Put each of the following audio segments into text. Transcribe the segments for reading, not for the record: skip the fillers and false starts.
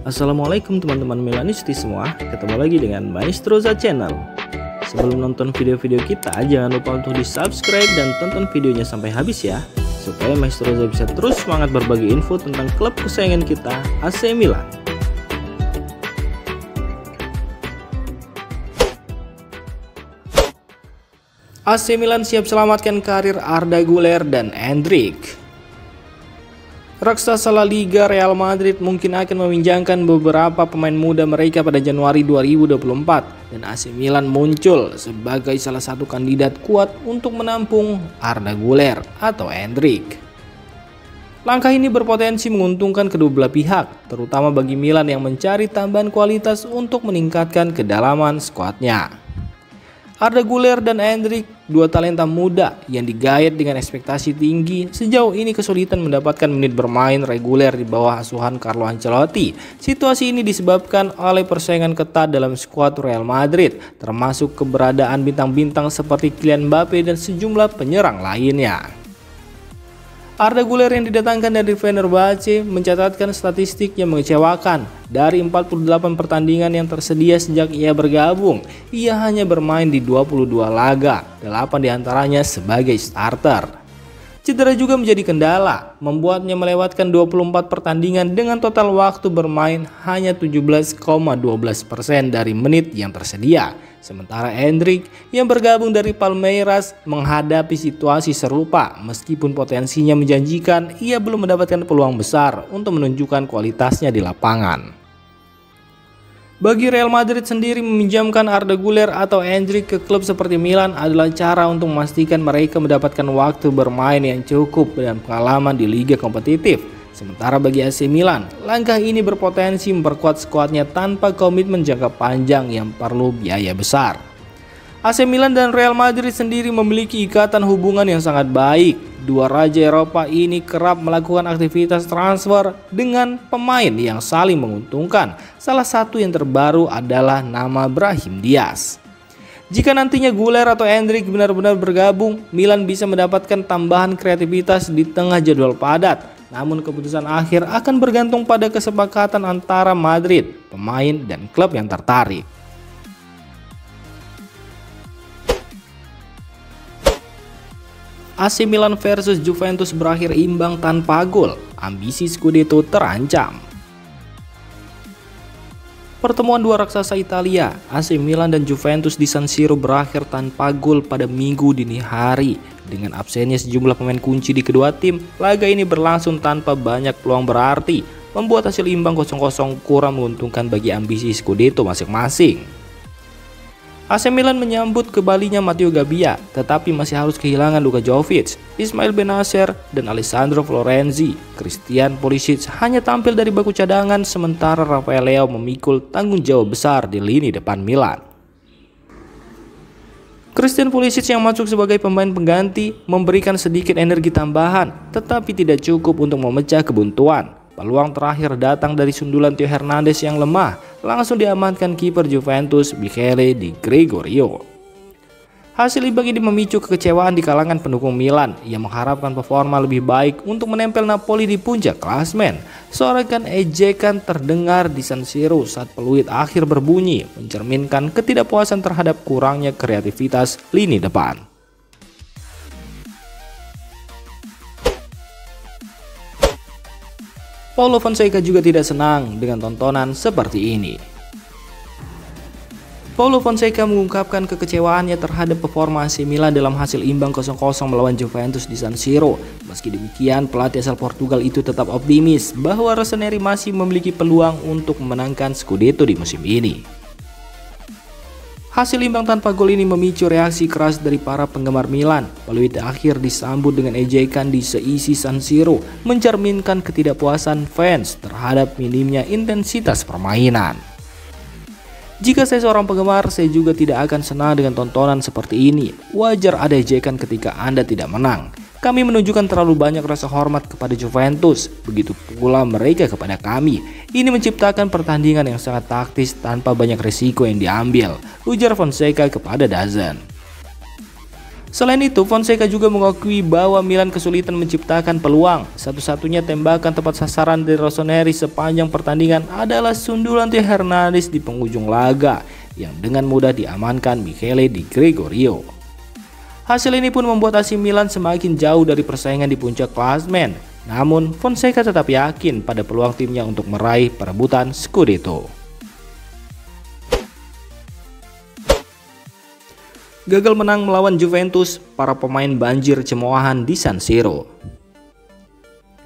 Assalamualaikum teman-teman Milanisti semua, ketemu lagi dengan Maestroza Channel. Sebelum nonton video-video kita, jangan lupa untuk di subscribe dan tonton videonya sampai habis ya, supaya Maestroza bisa terus semangat berbagi info tentang klub kesayangan kita, AC Milan. AC Milan siap selamatkan karir Arda Güler dan Endrick. Raksasa La Liga Real Madrid mungkin akan meminjamkan beberapa pemain muda mereka pada Januari 2024 dan AC Milan muncul sebagai salah satu kandidat kuat untuk menampung Arda Güler atau Endrick. Langkah ini berpotensi menguntungkan kedua belah pihak, terutama bagi Milan yang mencari tambahan kualitas untuk meningkatkan kedalaman skuadnya. Arda Güler dan Endrick, dua talenta muda yang digayat dengan ekspektasi tinggi, sejauh ini kesulitan mendapatkan menit bermain reguler di bawah asuhan Carlo Ancelotti. Situasi ini disebabkan oleh persaingan ketat dalam skuad Real Madrid, termasuk keberadaan bintang-bintang seperti Kylian Mbappe dan sejumlah penyerang lainnya. Arda Güler yang didatangkan dari Fenerbahce mencatatkan statistik yang mengecewakan. Dari 48 pertandingan yang tersedia sejak ia bergabung, ia hanya bermain di 22 laga, 8 diantaranya sebagai starter. Cedera juga menjadi kendala, membuatnya melewatkan 24 pertandingan dengan total waktu bermain hanya 17,12% dari menit yang tersedia. Sementara Endrick yang bergabung dari Palmeiras menghadapi situasi serupa, meskipun potensinya menjanjikan, ia belum mendapatkan peluang besar untuk menunjukkan kualitasnya di lapangan. Bagi Real Madrid sendiri, meminjamkan Arda Güler atau Endrick ke klub seperti Milan adalah cara untuk memastikan mereka mendapatkan waktu bermain yang cukup dan pengalaman di liga kompetitif. Sementara bagi AC Milan, langkah ini berpotensi memperkuat skuadnya tanpa komitmen jangka panjang yang perlu biaya besar. AC Milan dan Real Madrid sendiri memiliki ikatan hubungan yang sangat baik. Dua raja Eropa ini kerap melakukan aktivitas transfer dengan pemain yang saling menguntungkan. Salah satu yang terbaru adalah nama Brahim Diaz. Jika nantinya Güler atau Endrick benar-benar bergabung, Milan bisa mendapatkan tambahan kreativitas di tengah jadwal padat. Namun keputusan akhir akan bergantung pada kesepakatan antara Madrid, pemain, dan klub yang tertarik. AC Milan versus Juventus berakhir imbang tanpa gol, ambisi Scudetto terancam. Pertemuan dua raksasa Italia, AC Milan dan Juventus di San Siro berakhir tanpa gol pada Minggu dini hari. Dengan absennya sejumlah pemain kunci di kedua tim, laga ini berlangsung tanpa banyak peluang berarti, membuat hasil imbang 0-0 kurang menguntungkan bagi ambisi Scudetto masing-masing. AC Milan menyambut kembalinya Matteo Gabbia, tetapi masih harus kehilangan Luka Jovic, Ismail Benacer, dan Alessandro Florenzi. Christian Pulisic hanya tampil dari bangku cadangan, sementara Rafael Leao memikul tanggung jawab besar di lini depan Milan. Christian Pulisic yang masuk sebagai pemain pengganti memberikan sedikit energi tambahan, tetapi tidak cukup untuk memecah kebuntuan. Peluang terakhir datang dari sundulan Theo Hernandez yang lemah, langsung diamankan kiper Juventus Michele Di Gregorio. Hasil imbang ini memicu kekecewaan di kalangan pendukung Milan yang mengharapkan performa lebih baik untuk menempel Napoli di puncak klasmen. Sorakan ejekan terdengar di San Siro saat peluit akhir berbunyi, mencerminkan ketidakpuasan terhadap kurangnya kreativitas lini depan. Paulo Fonseca juga tidak senang dengan tontonan seperti ini. Paulo Fonseca mengungkapkan kekecewaannya terhadap performa AC Milan dalam hasil imbang 0-0 melawan Juventus di San Siro. Meski demikian, pelatih asal Portugal itu tetap optimis bahwa Rossoneri masih memiliki peluang untuk memenangkan Scudetto di musim ini. Hasil imbang tanpa gol ini memicu reaksi keras dari para penggemar Milan. Peluit akhir disambut dengan ejekan di seisi San Siro, mencerminkan ketidakpuasan fans terhadap minimnya intensitas permainan. Jika saya seorang penggemar, saya juga tidak akan senang dengan tontonan seperti ini. Wajar ada ejekan ketika Anda tidak menang. Kami menunjukkan terlalu banyak rasa hormat kepada Juventus, begitu pula mereka kepada kami. Ini menciptakan pertandingan yang sangat taktis tanpa banyak risiko yang diambil, ujar Fonseca kepada DAZN. Selain itu, Fonseca juga mengakui bahwa Milan kesulitan menciptakan peluang. Satu-satunya tembakan tepat sasaran dari Rossoneri sepanjang pertandingan adalah sundulan Theo Hernandez di penghujung laga yang dengan mudah diamankan Michele Di Gregorio. Hasil ini pun membuat AC Milan semakin jauh dari persaingan di puncak klasemen. Namun, Fonseca tetap yakin pada peluang timnya untuk meraih perebutan Scudetto. Gagal menang melawan Juventus, para pemain banjir cemoohan di San Siro.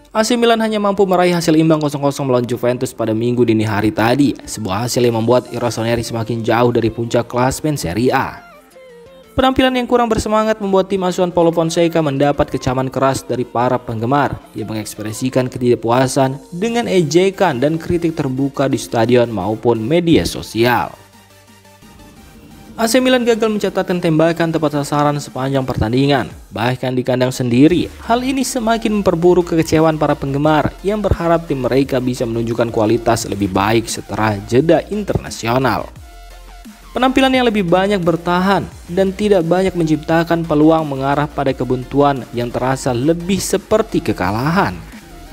AC Milan hanya mampu meraih hasil imbang 0-0 melawan Juventus pada minggu dini hari tadi, sebuah hasil yang membuat Rossoneri semakin jauh dari puncak klasemen Serie A. Penampilan yang kurang bersemangat membuat tim asuhan Paulo Fonseca mendapat kecaman keras dari para penggemar yang mengekspresikan ketidakpuasan dengan ejekan dan kritik terbuka di stadion maupun media sosial. AC Milan gagal mencatatkan tembakan tepat sasaran sepanjang pertandingan, bahkan di kandang sendiri. Hal ini semakin memperburuk kekecewaan para penggemar yang berharap tim mereka bisa menunjukkan kualitas lebih baik setelah jeda internasional. Penampilan yang lebih banyak bertahan dan tidak banyak menciptakan peluang mengarah pada kebuntuan yang terasa lebih seperti kekalahan.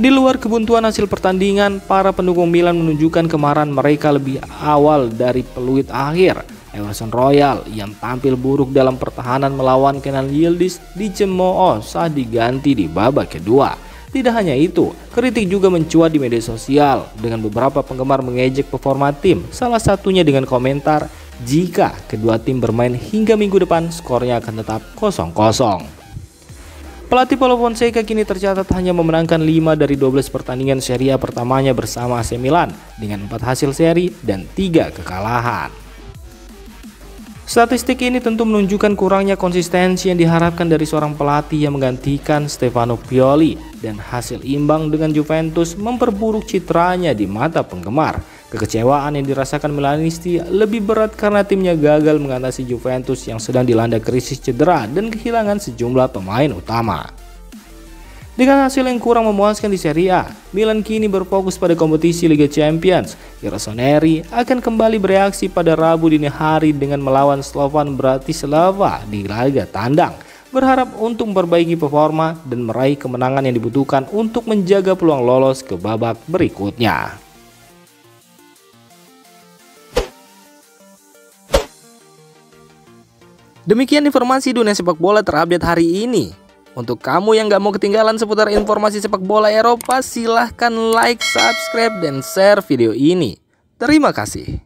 Di luar kebuntuan hasil pertandingan, para pendukung Milan menunjukkan kemarahan mereka lebih awal dari peluit akhir. Emerson Royal yang tampil buruk dalam pertahanan melawan Kenan Yildiz dicemooh saat diganti di babak kedua. Tidak hanya itu, kritik juga mencuat di media sosial dengan beberapa penggemar mengejek performa tim, salah satunya dengan komentar, "Jika kedua tim bermain hingga minggu depan, skornya akan tetap 0-0. Pelatih Paulo Fonseca kini tercatat hanya memenangkan 5 dari 12 pertandingan Serie A pertamanya bersama AC Milan dengan 4 hasil seri dan 3 kekalahan. Statistik ini tentu menunjukkan kurangnya konsistensi yang diharapkan dari seorang pelatih yang menggantikan Stefano Pioli, dan hasil imbang dengan Juventus memperburuk citranya di mata penggemar. Kekecewaan yang dirasakan Milanisti lebih berat karena timnya gagal mengatasi Juventus yang sedang dilanda krisis cedera dan kehilangan sejumlah pemain utama. Dengan hasil yang kurang memuaskan di Serie A, Milan kini berfokus pada kompetisi Liga Champions. Rossoneri akan kembali bereaksi pada Rabu dini hari dengan melawan Slovan Bratislava di laga tandang, berharap untuk memperbaiki performa dan meraih kemenangan yang dibutuhkan untuk menjaga peluang lolos ke babak berikutnya. Demikian informasi dunia sepak bola terupdate hari ini. Untuk kamu yang gak mau ketinggalan seputar informasi sepak bola Eropa, silahkan like, subscribe, dan share video ini. Terima kasih.